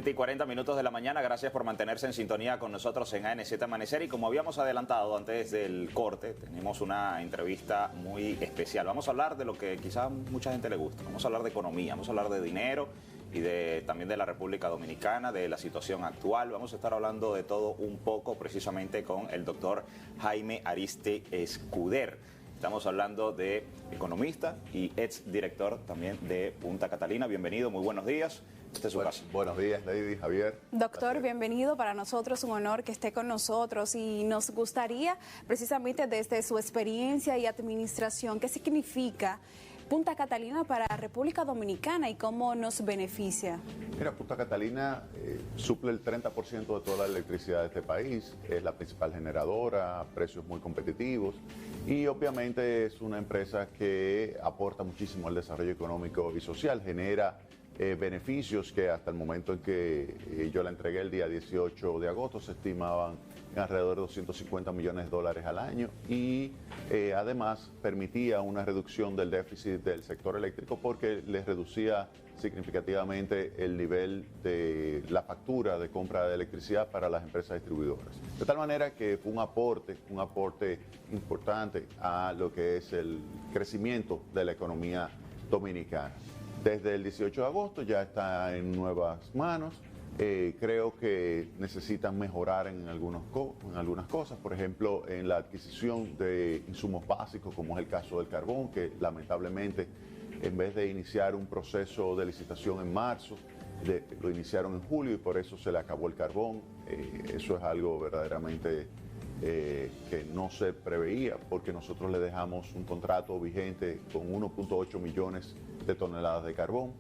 7:40 de la mañana, gracias por mantenerse en sintonía con nosotros en ANZ Amanecer. Y como habíamos adelantado antes del corte, tenemos una entrevista muy especial. Vamos a hablar de lo que quizá a mucha gente le gusta. Vamos a hablar de economía, vamos a hablar de dinero y también de la República Dominicana, de la situación actual. Vamos a estar hablando de todo un poco precisamente con el doctor Jaime Ariste Escuder. Estamos hablando de economista y ex director también de Punta Catalina. Bienvenido, muy buenos días. Este es su casa. Buenos días, Lady, Javier. Doctor, Gracias. bienvenido. Para nosotros un honor que esté con nosotros y nos gustaría precisamente desde su experiencia y administración, ¿qué significa Punta Catalina para República Dominicana y cómo nos beneficia? Mira, Punta Catalina suple el 30% de toda la electricidad de este país, es la principal generadora, precios muy competitivos y obviamente es una empresa que aporta muchísimo al desarrollo económico y social, genera beneficios que hasta el momento en que yo la entregué el día 18 de agosto se estimaban en alrededor de 250 millones de dólares al año y además permitía una reducción del déficit del sector eléctrico porque les reducía significativamente el nivel de la factura de compra de electricidad para las empresas distribuidoras. De tal manera que fue un aporte importante a lo que es el crecimiento de la economía dominicana. Desde el 18 de agosto ya está en nuevas manos. Creo que necesitan mejorar en algunas cosas, por ejemplo, en la adquisición de insumos básicos, como es el caso del carbón, que lamentablemente, en vez de iniciar un proceso de licitación en marzo, lo iniciaron en julio y por eso se le acabó el carbón. Eso es algo verdaderamente que no se preveía, porque nosotros le dejamos un contrato vigente con 1.8 millones de toneladas de carbón.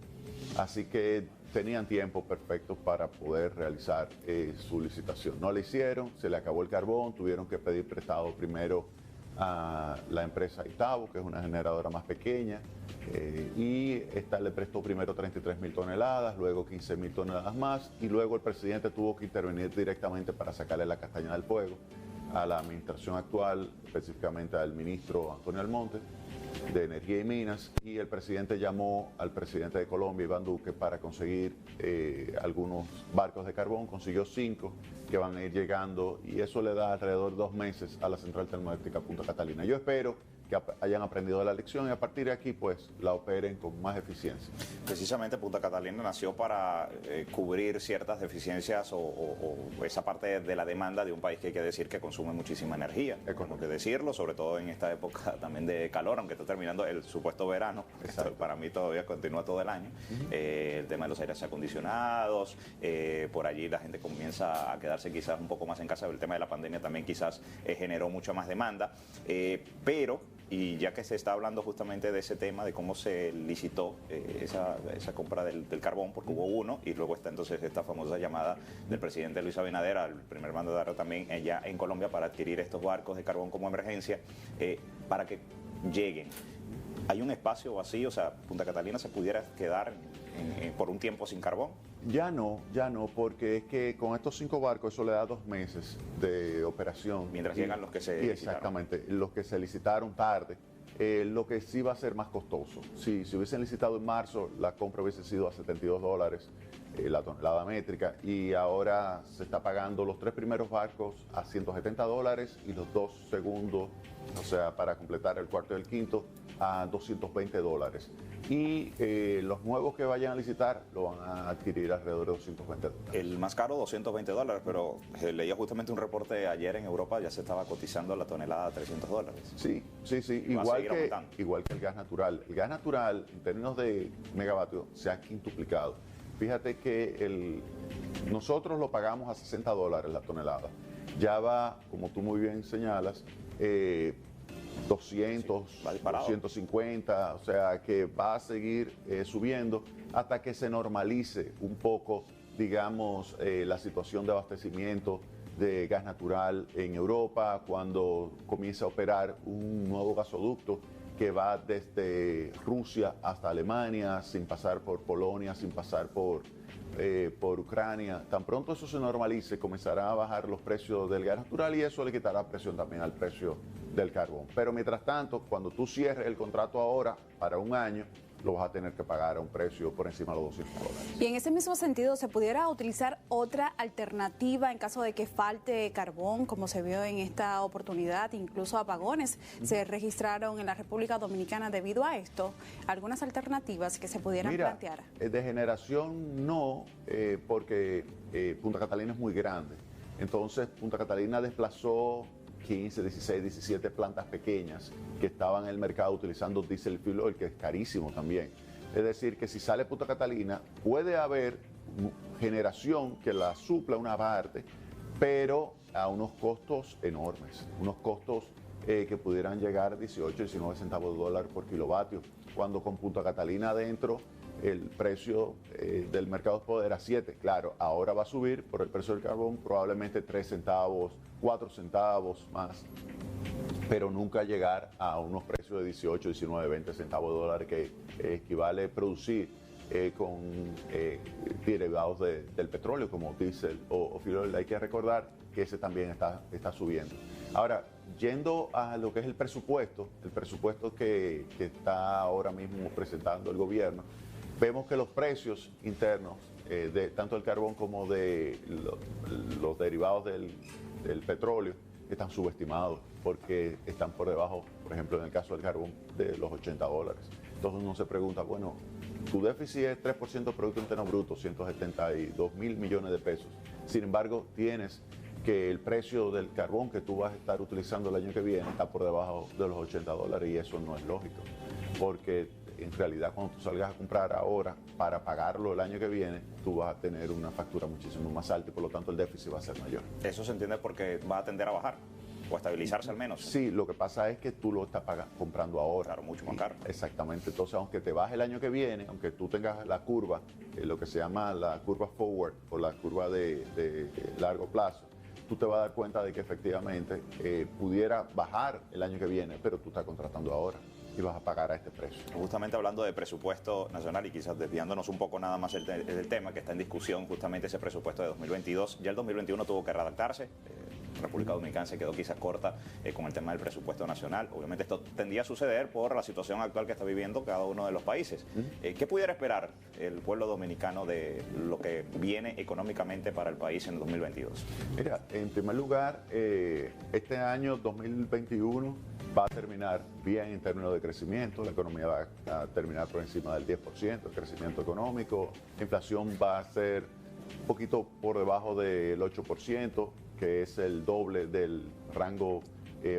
Así que tenían tiempo perfecto para poder realizar su licitación. No la hicieron, se le acabó el carbón, tuvieron que pedir prestado primero a la empresa Itabo, que es una generadora más pequeña, y esta le prestó primero 33.000 toneladas, luego 15.000 toneladas más, y luego el presidente tuvo que intervenir directamente para sacarle la castaña del fuego a la administración actual, específicamente al ministro Antonio Almonte, de Energía y Minas, y el presidente llamó al presidente de Colombia, Iván Duque, para conseguir algunos barcos de carbón. Consiguió 5 que van a ir llegando y eso le da alrededor de 2 meses a la central termoeléctrica Punta Catalina. Yo espero que hayan aprendido la lección y a partir de aquí pues la operen con más eficiencia. Precisamente Punta Catalina nació para cubrir ciertas deficiencias o esa parte de la demanda de un país que hay que decir que consume muchísima energía. Como que decirlo, sobre todo en esta época también de calor, aunque está terminando el supuesto verano, esto para mí todavía continúa todo el año. El tema de los aires acondicionados, por allí la gente comienza a quedarse quizás un poco más en casa, el tema de la pandemia también quizás generó mucha más demanda, y ya que se está hablando justamente de ese tema, de cómo se licitó esa compra del carbón, porque hubo uno, y luego está entonces esta famosa llamada del presidente Luis Abinader, al primer mandatario también allá en Colombia, para adquirir estos barcos de carbón como emergencia, para que lleguen. ¿Hay un espacio vacío? O sea, Punta Catalina se pudiera quedar por un tiempo sin carbón. Ya no, porque es que con estos 5 barcos eso le da 2 meses de operación. Mientras llegan los que se licitaron. Exactamente, los que se licitaron tarde, lo que sí va a ser más costoso. Si hubiesen licitado en marzo, la compra hubiese sido a $72 la tonelada métrica y ahora se está pagando los 3 primeros barcos a $170 y los 2 segundos, o sea, para completar el cuarto y el quinto, a $220. Y los nuevos que vayan a licitar lo van a adquirir alrededor de $220. El más caro, $220, pero leía justamente un reporte ayer en Europa, ya se estaba cotizando la tonelada a $300. Sí, igual que el gas natural. El gas natural, en términos de megavatio, se ha quintuplicado. Fíjate que nosotros lo pagamos a $60 la tonelada. Ya va, como tú muy bien señalas, 200, sí, 250, o sea que va a seguir subiendo hasta que se normalice un poco, digamos, la situación de abastecimiento de gas natural en Europa, cuando comience a operar un nuevo gasoducto que va desde Rusia hasta Alemania, sin pasar por Polonia, sin pasar por Ucrania. Tan pronto eso se normalice, comenzará a bajar los precios del gas natural y eso le quitará presión también al precio del carbón. Pero mientras tanto, cuando tú cierres el contrato ahora para un año, lo vas a tener que pagar a un precio por encima de los $200. Y en ese mismo sentido, ¿se pudiera utilizar otra alternativa en caso de que falte carbón, como se vio en esta oportunidad? Incluso apagones se registraron en la República Dominicana debido a esto. ¿Algunas alternativas que se pudieran plantear? De generación no, porque Punta Catalina es muy grande. Entonces, Punta Catalina desplazó 15, 16, 17 plantas pequeñas que estaban en el mercado utilizando diesel fuel oil, que es carísimo también. Es decir, que si sale Punta Catalina, puede haber generación que la supla una parte, pero a unos costos enormes, unos costos que pudieran llegar a 18, 19 centavos de dólar por kilovatio, cuando con Punta Catalina adentro el precio del mercado spot era 7. Claro, ahora va a subir por el precio del carbón probablemente 3 centavos, 4 centavos más, pero nunca llegar a unos precios de 18, 19, 20 centavos de dólar, que equivale a producir con derivados del petróleo como diésel o fuel oil. Hay que recordar que ese también está subiendo. Ahora, yendo a lo que es el presupuesto que está ahora mismo presentando el gobierno, vemos que los precios internos de tanto del carbón como de los derivados del petróleo están subestimados, porque están por debajo, por ejemplo, en el caso del carbón, de los $80. Entonces uno se pregunta, bueno, tu déficit es 3% del Producto Interno Bruto, 172.000 millones de pesos. Sin embargo, tienes que el precio del carbón que tú vas a estar utilizando el año que viene está por debajo de los $80, y eso no es lógico, porque en realidad cuando tú salgas a comprar ahora para pagarlo el año que viene, tú vas a tener una factura muchísimo más alta y por lo tanto el déficit va a ser mayor. Eso se entiende porque va a tender a bajar o a estabilizarse al menos. Sí, lo que pasa es que tú lo estás comprando ahora. Claro, mucho más caro. Exactamente. Entonces, aunque te baje el año que viene, aunque tú tengas la curva, lo que se llama la curva forward o la curva de largo plazo, tú te vas a dar cuenta de que efectivamente pudiera bajar el año que viene, pero tú estás contratando ahora y vas a pagar a este precio. Justamente hablando de presupuesto nacional y quizás desviándonos un poco nada más del tema que está en discusión, justamente ese presupuesto de 2022, ya el 2021 tuvo que redactarse. República Dominicana se quedó quizás corta con el tema del presupuesto nacional. Obviamente esto tendría a suceder por la situación actual que está viviendo cada uno de los países. ¿Qué pudiera esperar el pueblo dominicano de lo que viene económicamente para el país en el 2022? Mira, en primer lugar, este año 2021 va a terminar bien en términos de crecimiento, la economía va a terminar por encima del 10%, el crecimiento económico, la inflación va a ser un poquito por debajo del 8%, que es el doble del rango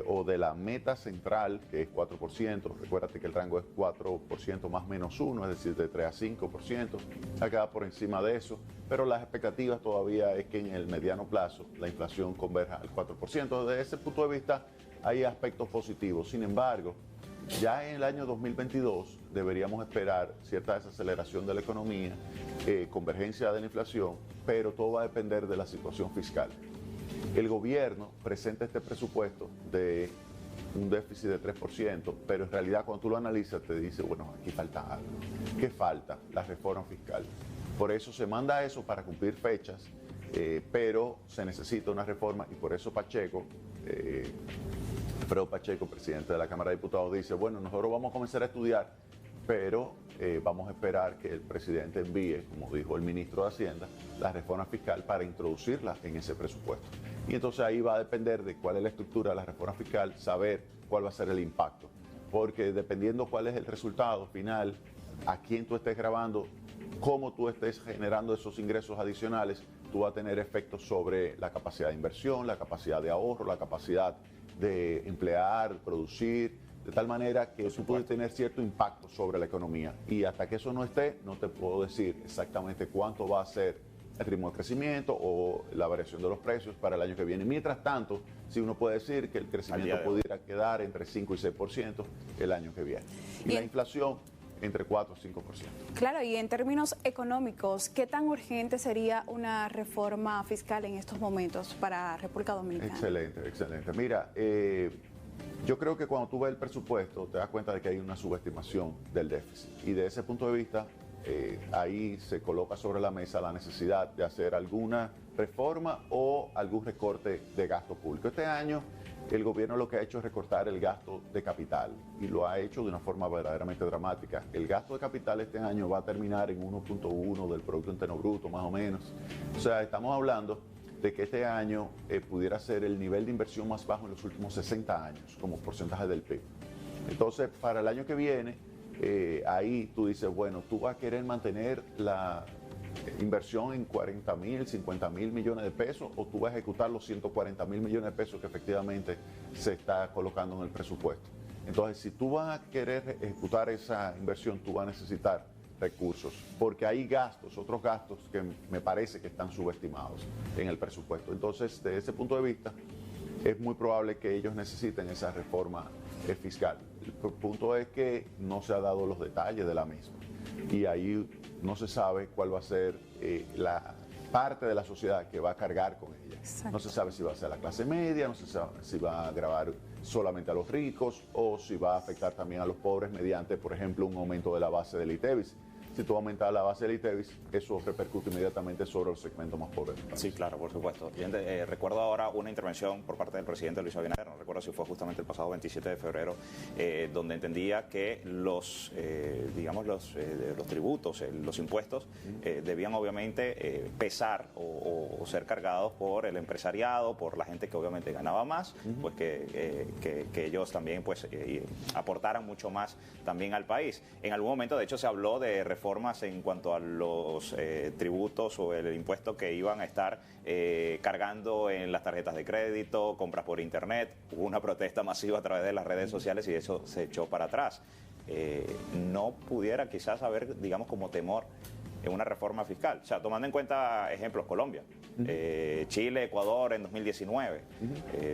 o de la meta central, que es 4%. Recuérdate que el rango es 4% más menos 1, es decir, de 3 a 5%. Acá por encima de eso, pero las expectativas todavía es que en el mediano plazo la inflación converja al 4%. Desde ese punto de vista hay aspectos positivos. Sin embargo, ya en el año 2022 deberíamos esperar cierta desaceleración de la economía, convergencia de la inflación, pero todo va a depender de la situación fiscal. El gobierno presenta este presupuesto de un déficit de 3%, pero en realidad cuando tú lo analizas te dice, bueno, aquí falta algo. ¿Qué falta? La reforma fiscal. Por eso se manda eso para cumplir fechas, pero se necesita una reforma y por eso Pacheco, Alfredo Pacheco, presidente de la Cámara de Diputados, dice, bueno, nosotros vamos a comenzar a estudiar, pero vamos a esperar que el presidente envíe, como dijo el ministro de Hacienda, la reforma fiscal para introducirla en ese presupuesto. Y entonces ahí va a depender de cuál es la estructura de la reforma fiscal, saber cuál va a ser el impacto. Porque dependiendo cuál es el resultado final, a quién tú estés grabando, cómo tú estés generando esos ingresos adicionales, tú vas a tener efectos sobre la capacidad de inversión, la capacidad de ahorro, la capacidad de emplear, producir, de tal manera que tú puedes tener cierto impacto sobre la economía. Y hasta que eso no esté, no te puedo decir exactamente cuánto va a ser el ritmo de crecimiento o la variación de los precios para el año que viene. Mientras tanto, sí uno puede decir que el crecimiento pudiera quedar entre 5 y 6% el año que viene. Y la inflación entre 4 y 5%. Claro, y en términos económicos, ¿qué tan urgente sería una reforma fiscal en estos momentos para República Dominicana? Excelente, excelente. Mira, yo creo que cuando tú ves el presupuesto te das cuenta de que hay una subestimación del déficit. Y de ese punto de vista, ahí se coloca sobre la mesa la necesidad de hacer alguna reforma o algún recorte de gasto público. Este año el gobierno lo que ha hecho es recortar el gasto de capital y lo ha hecho de una forma verdaderamente dramática. El gasto de capital este año va a terminar en 1.1 del Producto Interno Bruto, más o menos. O sea, estamos hablando de que este año pudiera ser el nivel de inversión más bajo en los últimos 60 años, como porcentaje del PIB. Entonces, para el año que viene, ahí tú dices, bueno, tú vas a querer mantener la inversión en 40.000, 50.000 millones de pesos, o tú vas a ejecutar los 140.000 millones de pesos que efectivamente se está colocando en el presupuesto. Entonces, si tú vas a querer ejecutar esa inversión, tú vas a necesitar recursos, porque hay gastos, otros gastos que me parece que están subestimados en el presupuesto. Entonces, desde ese punto de vista, es muy probable que ellos necesiten esa reforma fiscal. El punto es que no se han dado los detalles de la misma y ahí no se sabe cuál va a ser la parte de la sociedad que va a cargar con ella. Exacto. No se sabe si va a ser la clase media, no se sabe si va a gravar solamente a los ricos o si va a afectar también a los pobres mediante, por ejemplo, un aumento de la base del ITEVIS. Si tú aumentas la base del ITEVIS, eso repercute inmediatamente sobre los segmentos más pobres del país. Sí, claro, por supuesto. Recuerdo ahora una intervención por parte del presidente Luis Abinader, no recuerdo si fue justamente el pasado 27 de febrero, donde entendía que los tributos, los impuestos, debían obviamente pesar o ser cargados por el empresariado, por la gente que obviamente ganaba más, pues que ellos también pues aportaran mucho más también al país. En algún momento, de hecho, se habló de reformas en cuanto a los tributos o el impuesto que iban a estar cargando en las tarjetas de crédito, compras por internet. Hubo una protesta masiva a través de las redes sociales y eso se echó para atrás. No pudiera quizás haber, digamos, como temor en una reforma fiscal. O sea, tomando en cuenta ejemplos, Colombia, Chile, Ecuador en 2019,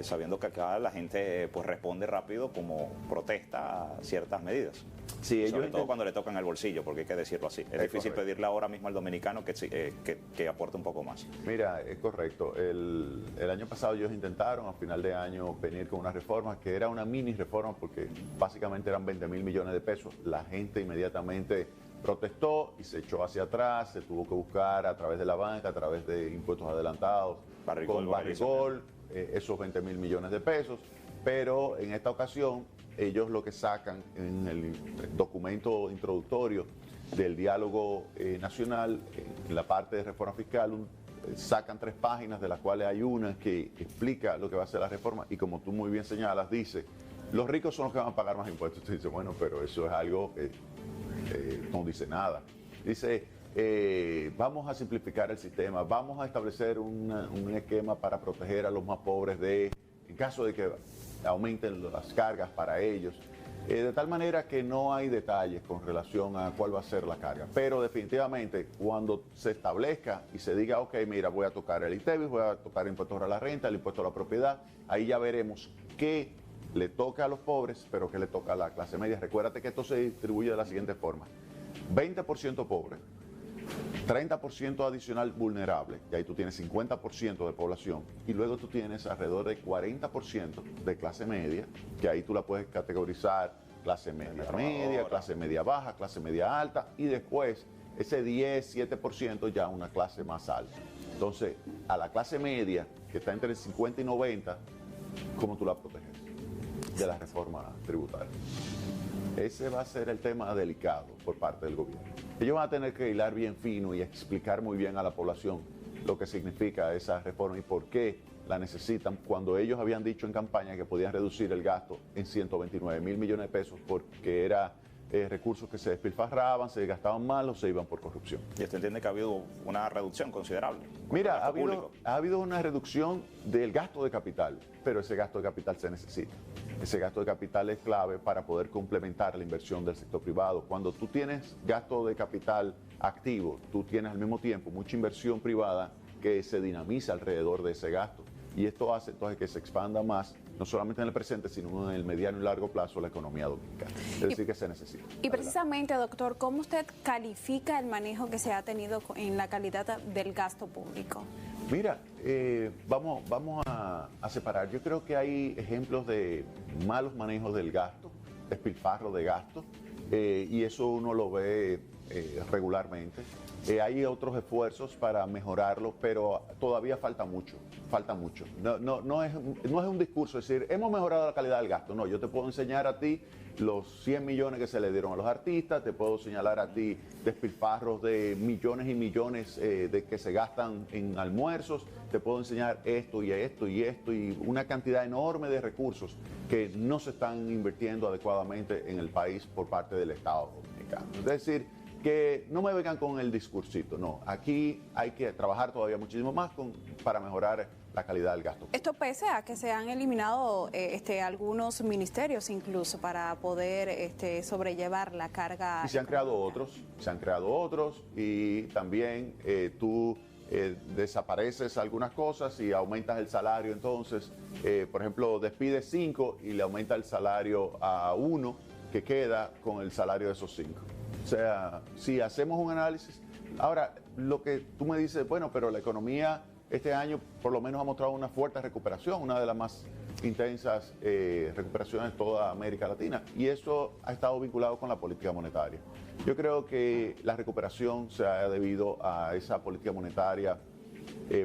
sabiendo que acá la gente pues responde rápido como protesta a ciertas medidas. Sí, sobre todo cuando le tocan el bolsillo, porque hay que decirlo así. Es difícil pedirle ahora mismo al dominicano que aporte un poco más. Mira, es correcto. El año pasado ellos intentaron a final de año venir con una reforma que era una mini reforma porque básicamente eran 20.000 millones de pesos. La gente inmediatamente protestó y se echó hacia atrás, se tuvo que buscar a través de la banca, a través de impuestos adelantados, con Barrigol, esos 20.000 millones de pesos. Pero en esta ocasión ellos lo que sacan en el documento introductorio del diálogo nacional, en la parte de reforma fiscal, sacan 3 páginas de las cuales hay una que explica lo que va a ser la reforma y como tú muy bien señalas, dice, los ricos son los que van a pagar más impuestos. Tú dices, bueno, pero eso es algo que no dice nada. Dice, vamos a simplificar el sistema, vamos a establecer un esquema para proteger a los más pobres en caso de que aumenten las cargas para ellos, de tal manera que no hay detalles con relación a cuál va a ser la carga. Pero definitivamente cuando se establezca y se diga, ok, mira, voy a tocar el ITEVIS, voy a tocar el impuesto a la renta, el impuesto a la propiedad, ahí ya veremos qué le toca a los pobres, pero qué le toca a la clase media. Recuérdate que esto se distribuye de la siguiente forma: 20% pobre, 30% adicional vulnerable, y ahí tú tienes 50% de población, y luego tú tienes alrededor de 40% de clase media, que ahí tú la puedes categorizar clase media, clase media baja, clase media alta, y después ese 7% ya una clase más alta. Entonces, a la clase media, que está entre 50 y 90, ¿cómo tú la proteges de la reforma tributaria? Ese va a ser el tema delicado por parte del gobierno. Ellos van a tener que hilar bien fino y explicar muy bien a la población lo que significa esa reforma y por qué la necesitan, cuando ellos habían dicho en campaña que podían reducir el gasto en 129.000 millones de pesos porque era recursos que se despilfarraban, se gastaban mal o se iban por corrupción. ¿Y usted entiende que ha habido una reducción considerable? Mira, ha habido una reducción del gasto de capital, pero ese gasto de capital se necesita. Ese gasto de capital es clave para poder complementar la inversión del sector privado. Cuando tú tienes gasto de capital activo, tú tienes al mismo tiempo mucha inversión privada que se dinamiza alrededor de ese gasto. Y esto hace entonces que se expanda más, no solamente en el presente, sino en el mediano y largo plazo, la economía dominicana. Es decir, que se necesita. Y precisamente, doctor, ¿cómo usted califica el manejo que se ha tenido en la calidad del gasto público? Mira, vamos a separar. Yo creo que hay ejemplos de malos manejos del gasto, despilfarro de gasto, y eso uno lo ve regularmente. Hay otros esfuerzos para mejorarlo, pero todavía falta mucho, falta mucho. No es un discurso decir, hemos mejorado la calidad del gasto. No, yo te puedo enseñar a ti los 100 millones que se le dieron a los artistas, te puedo señalar a ti despilfarros de millones y millones de que se gastan en almuerzos, te puedo enseñar esto y esto y esto y una cantidad enorme de recursos que no se están invirtiendo adecuadamente en el país por parte del Estado dominicano. Es decir, que no me vengan con el discursito, no, aquí hay que trabajar todavía muchísimo más para mejorar la calidad del gasto. Esto pese a que se han eliminado algunos ministerios incluso para poder sobrellevar la carga. Y se han creado otros y también tú desapareces algunas cosas y aumentas el salario, entonces, por ejemplo, despides 5 y le aumenta el salario a 1 que queda con el salario de esos 5. O sea, si hacemos un análisis, ahora lo que tú me dices, bueno, pero la economía este año por lo menos ha mostrado una fuerte recuperación, una de las más intensas recuperaciones de toda América Latina, y eso ha estado vinculado con la política monetaria. Yo creo que la recuperación se ha debido a esa política monetaria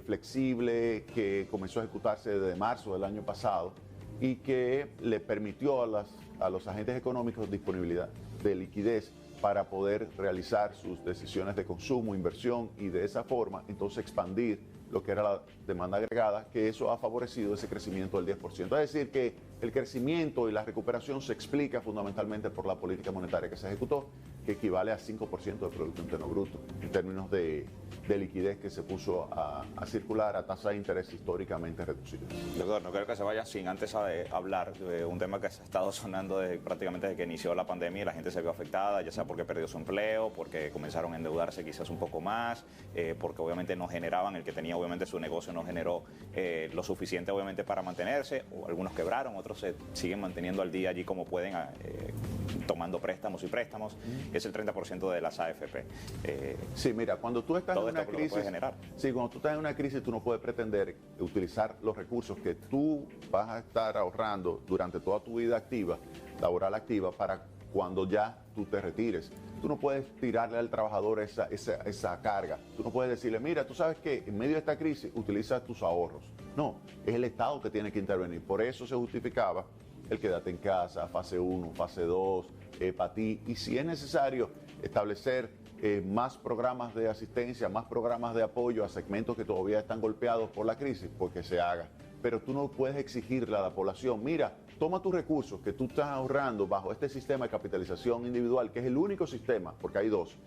flexible que comenzó a ejecutarse desde marzo del año pasado y que le permitió a los agentes económicos disponibilidad de liquidez para poder realizar sus decisiones de consumo, inversión y de esa forma entonces expandir lo que era la demanda agregada, que eso ha favorecido ese crecimiento del 10%. Es decir, que el crecimiento y la recuperación se explica fundamentalmente por la política monetaria que se ejecutó, que equivale a 5% del Producto Interno Bruto, en términos de liquidez que se puso a circular a tasa de interés históricamente reducida. Doctor, no creo que se vaya sin antes hablar de un tema que se ha estado sonando prácticamente desde que inició la pandemia y la gente se vio afectada, ya sea porque perdió su empleo, porque comenzaron a endeudarse quizás un poco más, porque obviamente no generaban, el que tenía obviamente su negocio no generó lo suficiente obviamente para mantenerse, o algunos quebraron, otros se siguen manteniendo al día allí como pueden, tomando préstamos y préstamos, es el 30% de las AFP. Sí, mira, cuando tú estás en una crisis, sí, cuando tú estás en una crisis tú no puedes pretender utilizar los recursos que tú vas a estar ahorrando durante toda tu vida activa, laboral activa, para cuando ya tú te retires. Tú no puedes tirarle al trabajador esa carga. Tú no puedes decirle, mira, tú sabes que en medio de esta crisis utiliza tus ahorros. No, es el Estado que tiene que intervenir. Por eso se justificaba el quédate en casa, fase 1, fase 2, para ti. Y si es necesario establecer más programas de asistencia, más programas de apoyo a segmentos que todavía están golpeados por la crisis, pues que se haga. Pero tú no puedes exigirle a la población, mira, toma tus recursos que tú estás ahorrando bajo este sistema de capitalización individual, que es el único sistema, porque hay dos,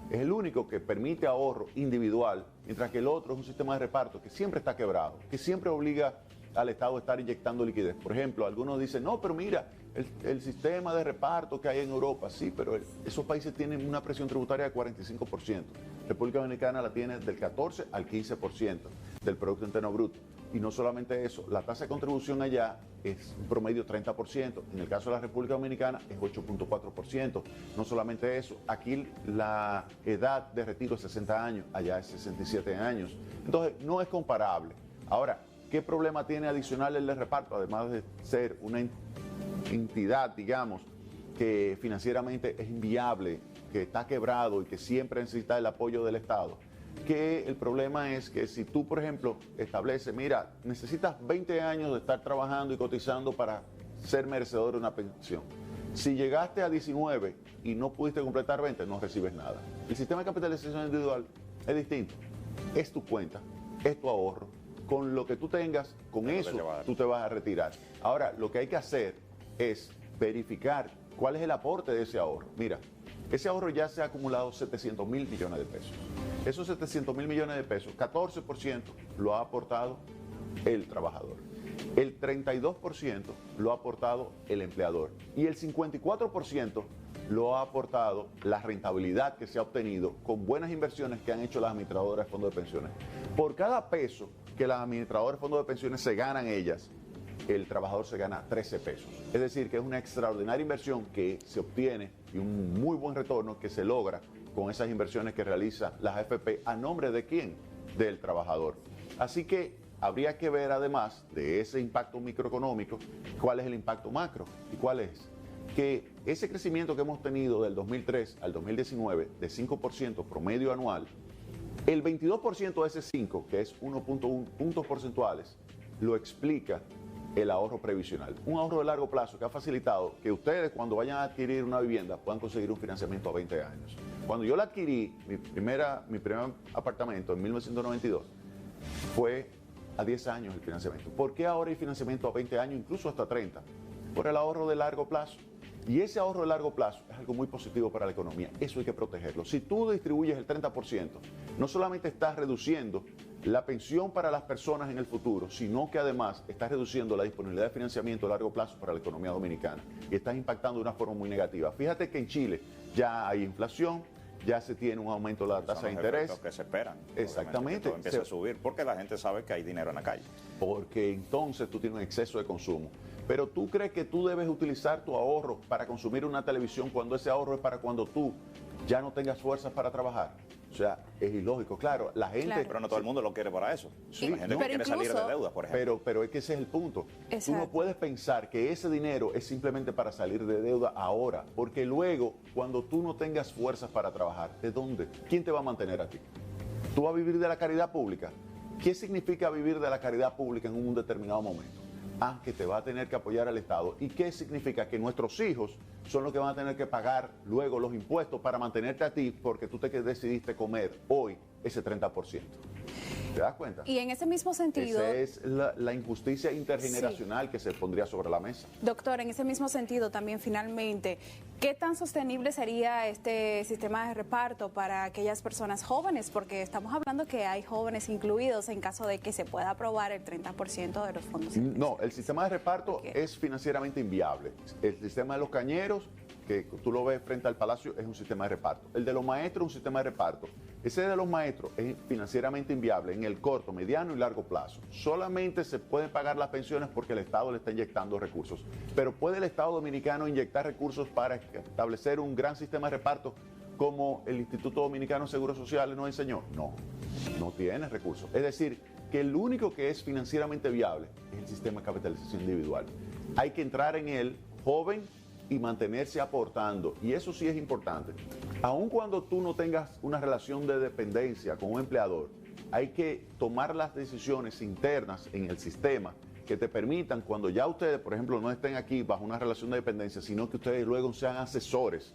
es el único que permite ahorro individual, mientras que el otro es un sistema de reparto que siempre está quebrado, que siempre obliga al Estado a estar inyectando liquidez. Por ejemplo, algunos dicen, no, pero mira, el sistema de reparto que hay en Europa, sí, pero esos países tienen una presión tributaria de 45%. República Dominicana la tiene del 14 al 15% del Producto Interno Bruto. Y no solamente eso, la tasa de contribución allá es un promedio 30%, en el caso de la República Dominicana es 8.4%. No solamente eso, aquí la edad de retiro es 60 años, allá es 67 años. Entonces, no es comparable. Ahora, ¿qué problema tiene adicional el de reparto? Además de ser una entidad, digamos, que financieramente es inviable, que está quebrado y que siempre necesita el apoyo del Estado. Que el problema es que si tú, por ejemplo, estableces, mira, necesitas 20 años de estar trabajando y cotizando para ser merecedor de una pensión. Si llegaste a 19 y no pudiste completar 20, no recibes nada. El sistema de capitalización individual es distinto. Es tu cuenta, es tu ahorro. Con lo que tú tengas, con eso tú te vas a retirar. Ahora, lo que hay que hacer es verificar cuál es el aporte de ese ahorro. Mira, ese ahorro ya se ha acumulado 700 mil millones de pesos. Esos 700 mil millones de pesos, 14% lo ha aportado el trabajador. El 32% lo ha aportado el empleador. Y el 54% lo ha aportado la rentabilidad que se ha obtenido con buenas inversiones que han hecho las administradoras de fondos de pensiones. Por cada peso que las administradoras de fondos de pensiones se ganan ellas, el trabajador se gana 13 pesos. Es decir, que es una extraordinaria inversión que se obtiene y un muy buen retorno que se logra con esas inversiones que realiza las AFP a nombre de quién, del trabajador. Así que habría que ver además de ese impacto microeconómico, cuál es el impacto macro y cuál es que ese crecimiento que hemos tenido del 2003 al 2019 de 5% promedio anual, el 22% de ese 5, que es 1.1 puntos porcentuales, lo explica el ahorro previsional. Un ahorro de largo plazo que ha facilitado que ustedes, cuando vayan a adquirir una vivienda, puedan conseguir un financiamiento a 20 años. Cuando yo la adquirí, mi primer apartamento en 1992, fue a 10 años el financiamiento. ¿Por qué ahora hay financiamiento a 20 años, incluso hasta 30? Por el ahorro de largo plazo. Y ese ahorro de largo plazo es algo muy positivo para la economía. Eso hay que protegerlo. Si tú distribuyes el 30%, no solamente estás reduciendo la pensión para las personas en el futuro, sino que además estás reduciendo la disponibilidad de financiamiento a largo plazo para la economía dominicana y estás impactando de una forma muy negativa. Fíjate que en Chile ya hay inflación, ya se tiene un aumento de la tasa de interés. Que se esperan. Exactamente. Que todo empieza a subir porque la gente sabe que hay dinero en la calle. Porque entonces tú tienes un exceso de consumo. Pero tú crees que tú debes utilizar tu ahorro para consumir una televisión cuando ese ahorro es para cuando tú ya no tengas fuerzas para trabajar. O sea, es ilógico. Claro, la gente... Claro. Pero no todo el mundo lo quiere para eso. Sí, la gente no, que quiere salir de deudas, por ejemplo. Pero es que ese es el punto. Exacto. Tú no puedes pensar que ese dinero es simplemente para salir de deuda ahora, porque luego, cuando tú no tengas fuerzas para trabajar, ¿de dónde? ¿Quién te va a mantener a ti? ¿Tú vas a vivir de la caridad pública? ¿Qué significa vivir de la caridad pública en un determinado momento? Ah, que te va a tener que apoyar al Estado. ¿Y qué significa? Que nuestros hijos son los que van a tener que pagar luego los impuestos para mantenerte a ti porque tú te decidiste comer hoy ese 30%. ¿Te das cuenta? Y en ese mismo sentido... Esa es la injusticia intergeneracional que se pondría sobre la mesa. Doctor, en ese mismo sentido también finalmente, ¿qué tan sostenible sería este sistema de reparto para aquellas personas jóvenes? Porque estamos hablando que hay jóvenes incluidos en caso de que se pueda aprobar el 30% de los fondos. No, el sistema de reparto es financieramente inviable. El sistema de los cañeros, que tú lo ves frente al Palacio, es un sistema de reparto. El de los maestros es un sistema de reparto. Ese de los maestros es financieramente inviable en el corto, mediano y largo plazo. Solamente se pueden pagar las pensiones porque el Estado le está inyectando recursos. Pero ¿puede el Estado dominicano inyectar recursos para establecer un gran sistema de reparto como el Instituto Dominicano de Seguros Sociales nos enseñó? No, no tiene recursos. Es decir, que el único que es financieramente viable es el sistema de capitalización individual. Hay que entrar en él joven y mantenerse aportando. Y eso sí es importante. Aun cuando tú no tengas una relación de dependencia con un empleador, hay que tomar las decisiones internas en el sistema que te permitan, cuando ya ustedes, por ejemplo, no estén aquí bajo una relación de dependencia, sino que ustedes luego sean asesores,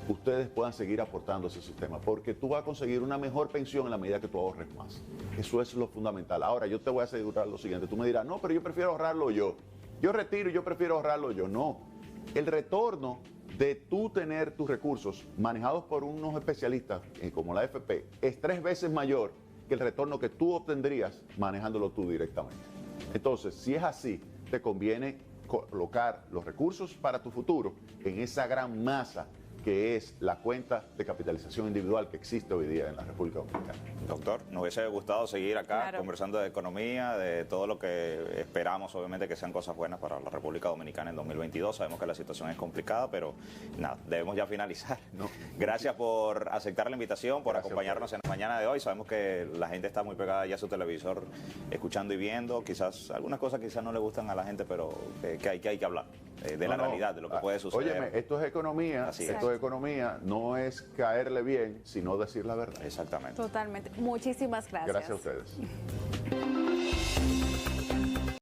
ustedes puedan seguir aportando a ese sistema, porque tú vas a conseguir una mejor pensión en la medida que tú ahorres más. Eso es lo fundamental. Ahora, yo te voy a asegurar lo siguiente. Tú me dirás, no, pero yo prefiero ahorrarlo yo. Yo retiro y yo prefiero ahorrarlo yo. No. El retorno de tú tener tus recursos manejados por unos especialistas como la AFP es 3 veces mayor que el retorno que tú obtendrías manejándolo tú directamente. Entonces, si es así, te conviene colocar los recursos para tu futuro en esa gran masa que es la cuenta de capitalización individual que existe hoy día en la República Dominicana. Doctor, nos hubiese gustado seguir acá Claro. conversando de economía, de todo lo que esperamos, obviamente, que sean cosas buenas para la República Dominicana en 2022. Sabemos que la situación es complicada, pero nada, debemos ya finalizar. No. Gracias por aceptar la invitación, por Gracias acompañarnos en la mañana de hoy. Sabemos que la gente está muy pegada ya a su televisor, escuchando y viendo. Quizás algunas cosas quizás no le gustan a la gente, pero que hay que hablar de la realidad, de lo que puede suceder. Óyeme, esto es economía, Así es. esto es economía, no es caerle bien, sino decir la verdad. Exactamente. Totalmente. Muchísimas gracias. Gracias a ustedes.